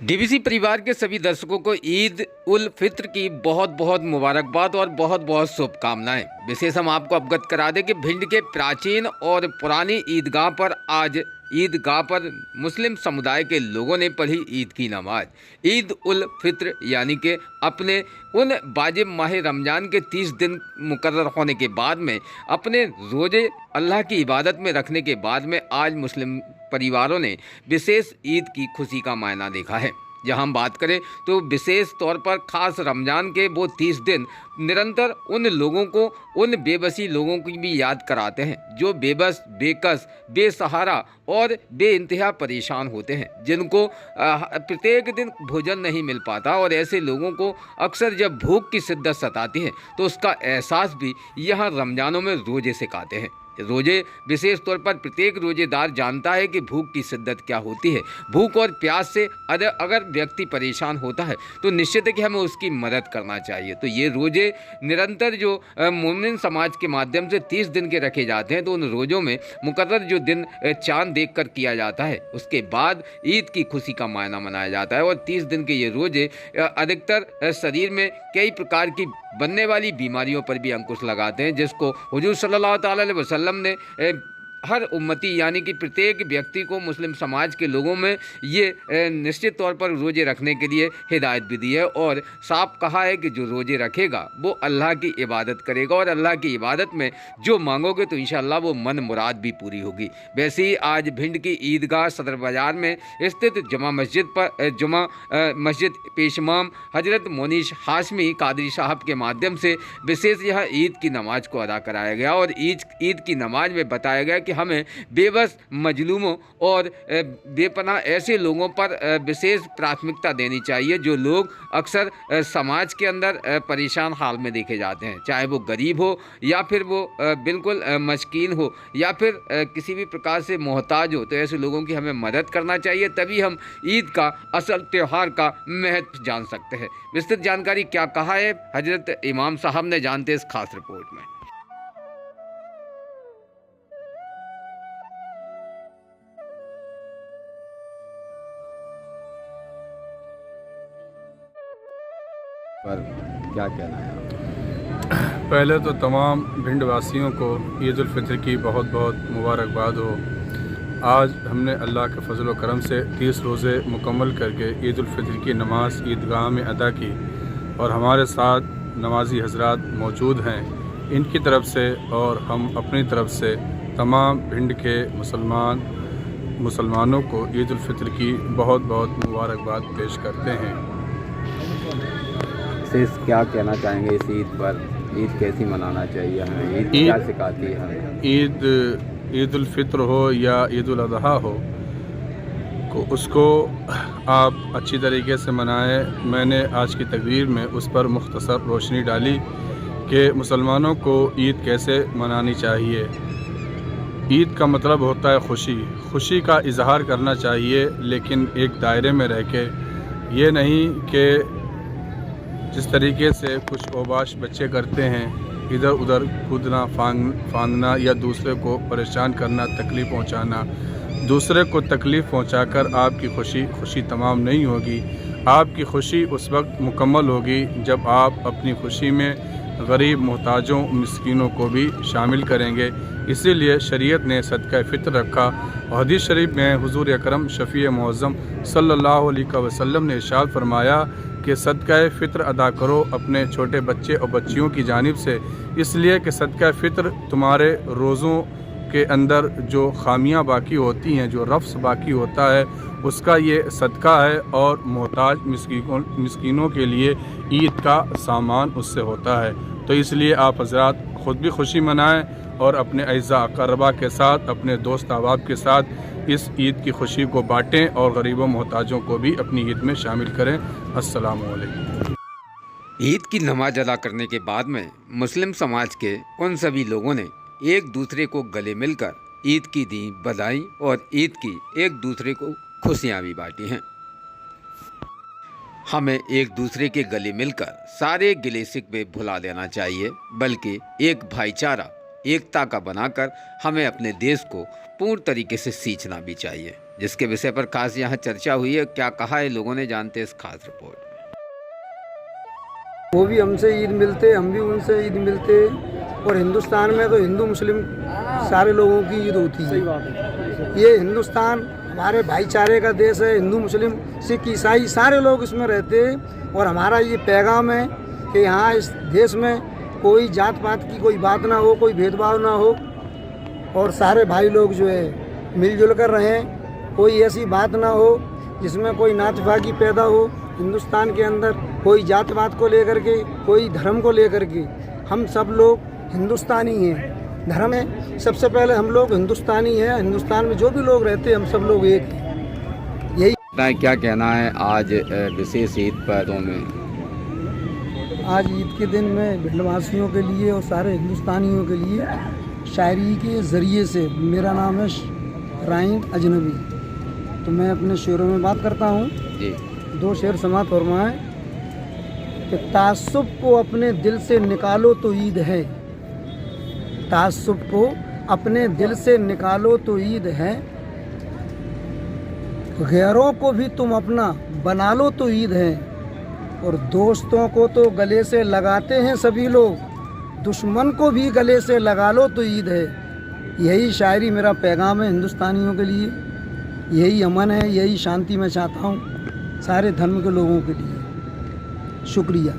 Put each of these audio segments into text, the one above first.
DVC परिवार के सभी दर्शकों को ईद उल फित्र की बहुत बहुत मुबारकबाद और बहुत बहुत शुभकामनाएं। विशेष हम आपको अवगत करा दें कि भिंड के प्राचीन और पुरानी ईदगाह पर आज ईदगाह पर मुस्लिम समुदाय के लोगों ने पढ़ी ईद की नमाज। ईद उल फित्र यानी कि अपने उन वाजिब माह रमज़ान के 30 दिन मुकर्रर होने के बाद में अपने रोज़े अल्लाह की इबादत में रखने के बाद में आज मुस्लिम परिवारों ने विशेष ईद की खुशी का मायना देखा है। जहां हम बात करें तो विशेष तौर पर ख़ास रमज़ान के वो 30 दिन निरंतर उन लोगों को, उन बेबसी लोगों की भी याद कराते हैं जो बेबस, बेकस, बेसहारा और बेइंतहा परेशान होते हैं, जिनको प्रत्येक दिन भोजन नहीं मिल पाता। और ऐसे लोगों को अक्सर जब भूख की शिद्दत सताती है तो उसका एहसास भी यहाँ रमज़ानों में रोज़े सिखाते हैं। रोज़े विशेष तौर पर प्रत्येक रोज़ेदार जानता है कि भूख की शिद्दत क्या होती है। भूख और प्यास से अगर व्यक्ति परेशान होता है तो निश्चित है कि हमें उसकी मदद करना चाहिए। तो ये रोज़े निरंतर जो मोमिन समाज के माध्यम से 30 दिन के रखे जाते हैं, तो उन रोज़ों में मुकर्रर जो दिन चाँद देख कर किया जाता है, उसके बाद ईद की खुशी का मायना मनाया जाता है। और 30 दिन के ये रोज़े अधिकतर शरीर में कई प्रकार की बनने वाली बीमारियों पर भी अंकुश लगाते हैं, जिसको हुजूर सल्लल्लाहु अलैहि वसल्लम ने हर उम्मती यानी कि प्रत्येक व्यक्ति को, मुस्लिम समाज के लोगों में ये निश्चित तौर पर रोज़े रखने के लिए हिदायत भी दी है। और साफ कहा है कि जो रोज़े रखेगा वो अल्लाह की इबादत करेगा, और अल्लाह की इबादत में जो मांगोगे तो इंशाअल्लाह वो मन मुराद भी पूरी होगी। वैसे ही आज भिंड की ईदगाह सदर बाज़ार में स्थित जुमा मस्जिद पेशमाम हजरत मोनीश हाशमी कादरी साहब के माध्यम से विशेष यह ईद की नमाज को अदा कराया गया। और ईद की नमाज में बताया गया कि हमें बेबस, मजलूमों और बेपनाह ऐसे लोगों पर विशेष प्राथमिकता देनी चाहिए जो लोग अक्सर समाज के अंदर परेशान हाल में देखे जाते हैं, चाहे वो गरीब हो या फिर वो बिल्कुल मस्कीन हो या फिर किसी भी प्रकार से मोहताज हो। तो ऐसे लोगों की हमें मदद करना चाहिए, तभी हम ईद का असल त्यौहार का महत्व जान सकते हैं। विस्तृत जानकारी क्या कहा है हजरत इमाम साहब ने, जानते इस खास रिपोर्ट में। पर क्या कहना है आपका? पहले तो तमाम भिंड वासियों को ईद उल फित्र की बहुत बहुत मुबारकबाद हो। आज हमने अल्लाह के फजल व करम से 30 रोज़े मुकम्मल करके ईद उल फित्र की नमाज ईदगाह में अदा की, और हमारे साथ नमाजी हजरात मौजूद हैं। इनकी तरफ से और हम अपनी तरफ से तमाम भिंड के मुसलमानों को ईद उल फित्र की बहुत बहुत मुबारकबाद पेश करते हैं। क्या कहना चाहेंगे इस ईद पर? ईद कैसी मनाना चाहिए हमें? ईद क्या सिखाती है हमें? ईद उल फित्र हो या ईद उल अज़हा हो, उसको आप अच्छी तरीके से मनाएं। मैंने आज की तकरीर में उस पर मुख्तसर रोशनी डाली कि मुसलमानों को ईद कैसे मनानी चाहिए। ईद का मतलब होता है खुशी का इजहार करना चाहिए, लेकिन एक दायरे में रह के। ये नहीं कि जिस तरीके से कुछ ओबाश बच्चे करते हैं, इधर उधर कूदना फांदना या दूसरे को परेशान करना, तकलीफ़ पहुंचाना। दूसरे को तकलीफ़ पहुंचाकर आपकी खुशी तमाम नहीं होगी। आपकी खुशी उस वक्त मुकम्मल होगी जब आप अपनी खुशी में गरीब, मोहताजों, मिस्कीनों को भी शामिल करेंगे। इसीलिए शरीयत ने सदका फ़ित्र रखा। और हदीस शरीफ में हुज़ूर अकरम शफ़ी मुअज़्ज़म सल्लल्लाहु अलैहि वसल्लम ने इरशाद फरमाया कि सदका फ़ित्र अदा करो अपने छोटे बच्चे और बच्चियों की जानिब से, इसलिए कि सदका फ़ित्र तुम्हारे रोज़ों के अंदर जो खामियां बाकी होती हैं, जो रफ्स बाकी होता है, उसका ये सदका है। और मोहताज मिस्कीनों के लिए ईद का सामान उससे होता है। तो इसलिए आप हजरात ख़ुद भी खुशी मनाएं और अपने अज़ा अक़रबा के साथ, अपने दोस्त अहबाब के साथ इस ईद की खुशी को बाँटें और गरीबों मोहताजों को भी अपनी ईद में शामिल करें। अस्सलामु अलैकुम। ईद की नमाज अदा करने के बाद में मुस्लिम समाज के उन सभी लोगों ने एक दूसरे को गले मिलकर ईद की दी बधाई और ईद की एक दूसरे को खुशियाँ भी बांटी हैं। हमें एक दूसरे के गले मिलकर सारे गिले शिकवे भुला देना चाहिए, बल्कि एक भाईचारा एकता का बनाकर हमें अपने देश को पूर्ण तरीके से सींचना भी चाहिए, जिसके विषय पर खास यहाँ चर्चा हुई है। क्या कहा है लोगों ने, जानते हैं इस खास रिपोर्ट। वो भी हमसे ईद मिलते, हम भी उनसे ईद मिलते, और हिंदुस्तान में तो हिंदू मुस्लिम सारे लोगों की ईद होती है। ये हिंदुस्तान हमारे भाईचारे का देश है। हिंदू मुस्लिम सिख ईसाई सारे लोग इसमें रहते हैं, और हमारा ये पैगाम है कि यहाँ इस देश में कोई जात पात की कोई बात ना हो, कोई भेदभाव ना हो, और सारे भाई लोग जो है मिलजुल कर रहें। कोई ऐसी बात ना हो जिसमें कोई नातफाकी पैदा हो हिंदुस्तान के अंदर, कोई जात पात को लेकर के, कोई धर्म को लेकर के। हम सब लोग हिंदुस्तानी हैं। धर्म है सबसे पहले, हम लोग हिंदुस्तानी हैं। हिंदुस्तान में जो भी लोग रहते हैं हम सब लोग एक हैं। यही क्या कहना है आज विशेष ईद पर में? आज ईद के दिन में भिंडवासियों के लिए और सारे हिंदुस्तानियों के लिए शायरी के ज़रिए से, मेरा नाम है राइन अजनबी, तो मैं अपने शेरों में बात करता हूँ जी। 2 शेर समात फरमाएं कि तासुब को अपने दिल से निकालो तो ईद है, तासुब को अपने दिल से निकालो तो ईद है, गैरों को भी तुम अपना बना लो तो ईद है, और दोस्तों को तो गले से लगाते हैं सभी लोग, दुश्मन को भी गले से लगा लो तो ईद है। यही शायरी मेरा पैगाम है हिंदुस्तानियों के लिए। यही अमन है, यही शांति मैं चाहता हूँ सारे धर्म के लोगों के लिए। शुक्रिया।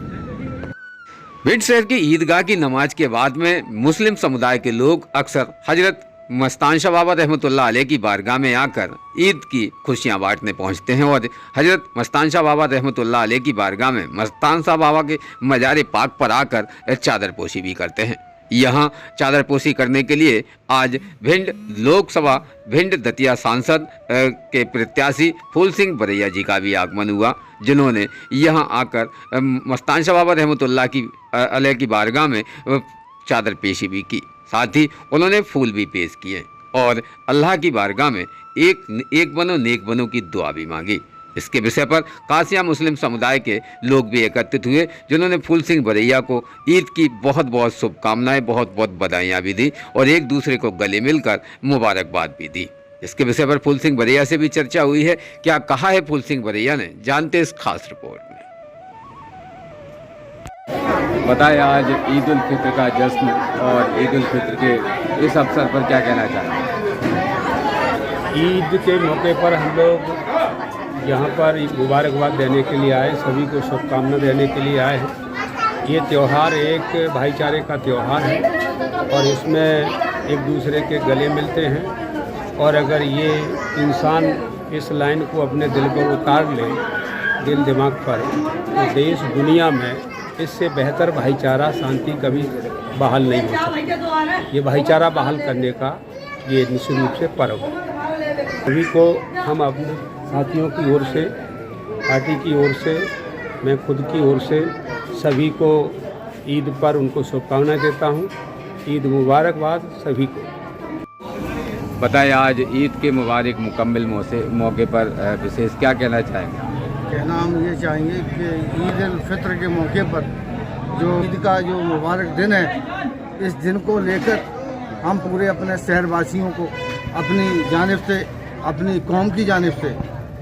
भिंड शहर की ईदगाह की नमाज के बाद में मुस्लिम समुदाय के लोग अक्सर हजरत मस्तान शाह बाबा रहमतुल्लाह अलैह की बारगाह में आकर ईद की खुशियां बांटने पहुंचते हैं, और हजरत मस्तान शाह बाबा रहमतुल्लाह अलैह की बारगाह में मस्तान शाह बाबा के मजार पाक पर आकर चादरपोशी भी करते हैं। यहाँ चादरपोशी करने के लिए आज भिंड लोकसभा भिंड दतिया सांसद के प्रत्याशी फूल सिंह बरैया जी का भी आगमन हुआ, जिन्होंने यहाँ आकर मस्तान शाह बाबा रहमतुल्लाह की अलैह की बारगाह में चादर पेशी भी की। साथ ही उन्होंने फूल भी पेश किए और अल्लाह की बारगाह में एक बनो नेक बनो की दुआ भी मांगी। इसके विषय पर कासिया मुस्लिम समुदाय के लोग भी एकत्रित हुए, जिन्होंने फूल सिंह बरैया को ईद की बहुत बहुत शुभकामनाएं, बहुत बहुत बधाइयाँ भी दी और एक दूसरे को गले मिलकर मुबारकबाद भी दी। इसके विषय पर फूल सिंह बरैया से भी चर्चा हुई है। क्या कहा है फूल सिंह बरैया ने, जानते इस खास रिपोर्ट में। बताएं, आज ईद उल फित्र का जश्न और ईद उल फित्र के इस अवसर पर क्या कहना चाहेंगे? ईद के मौके पर हम लोग यहाँ पर मुबारकबाद देने के लिए आए, सभी को शुभकामना देने के लिए आए हैं। ये त्यौहार एक भाईचारे का त्यौहार है और इसमें एक दूसरे के गले मिलते हैं, और अगर ये इंसान इस लाइन को अपने दिल पर उतार ले, दिल दिमाग पर, तो देश दुनिया में इससे बेहतर भाईचारा शांति कभी बहाल नहीं हो सकता। ये भाईचारा बहाल करने का ये निश्चित रूप से पर्व है। सभी को हम अपने साथियों की ओर से, पार्टी की ओर से, मैं खुद की ओर से सभी को ईद पर उनको शुभकामनाएं देता हूँ। ईद मुबारकबाद सभी को। बताएं, आज ईद के मुबारक मुकम्मल मौके पर विशेष क्या कहना चाहेंगे? कहना हम ये चाहेंगे कि ईद उल फित्र के मौके पर जो ईद का जो मुबारक दिन है, इस दिन को लेकर हम पूरे अपने शहरवासियों को अपनी जानिब से, अपनी कौम की जानिब से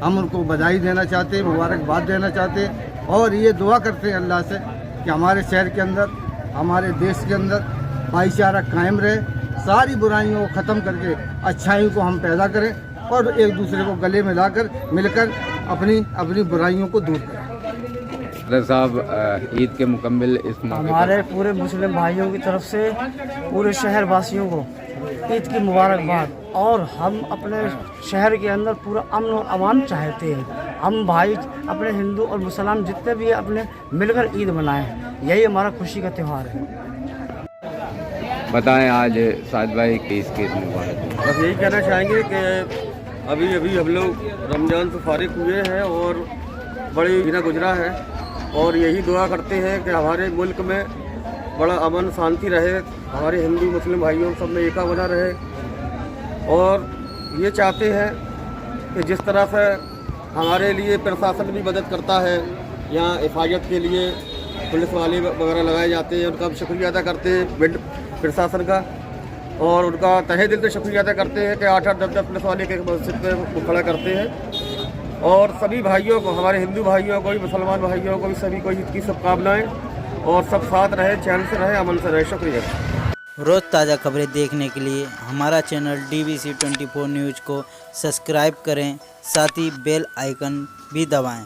हम उनको बधाई देना चाहते हैं, मुबारकबाद देना चाहते हैं, और ये दुआ करते हैं अल्लाह से कि हमारे शहर के अंदर, हमारे देश के अंदर भाईचारा कायम रहे, सारी बुराइयों को ख़त्म करके अच्छाइयों को हम पैदा करें और एक दूसरे को गले मिलाकर मिलकर अपनी बुराइयों को दूर करें। साहब, ईद के मुकम्मल इस मौके हमारे पूरे मुस्लिम भाइयों की तरफ से पूरे शहर वासियों को ईद की मुबारकबाद, और हम अपने शहर के अंदर पूरा अमन और अमान चाहते हैं। हम भाई अपने हिंदू और मुसलमान जितने भी अपने मिलकर ईद मनाएं, यही हमारा खुशी का त्यौहार है। बताएं, आज साद भाई की इसकी मुबारक। बस यही कहना चाहेंगे कि अभी हम लोग रमज़ान से फारिग हुए हैं और बड़ी महीना गुजरा है, और यही दुआ करते हैं कि हमारे मुल्क में बड़ा अमन शांति रहे, हमारे हिंदू मुस्लिम भाइयों सब में एका बना रहे, और ये चाहते हैं कि जिस तरह से हमारे लिए प्रशासन भी मदद करता है, यहाँ हिफाजत के लिए पुलिस वाले वगैरह लगाए जाते हैं, उनका हम शुक्रिया अदा करते हैं भिंड प्रशासन का, और उनका तहे दिल से शुक्रिया अदा करते हैं कि 8-8, 10-10 पुलिस वाले के मस्जिद पे वो खड़ा करते हैं। और सभी भाइयों को, हमारे हिंदू भाइयों को भी, मुसलमान भाइयों को भी, सभी को ईद की शुभकामनाएँ और सब साथ रहे, चैन से रहे, अमन से रहे। शुक्रिया। रोज़ ताज़ा खबरें देखने के लिए हमारा चैनल DVC 24 न्यूज़ को सब्सक्राइब करें, साथ ही बेल आइकन भी दबाएं।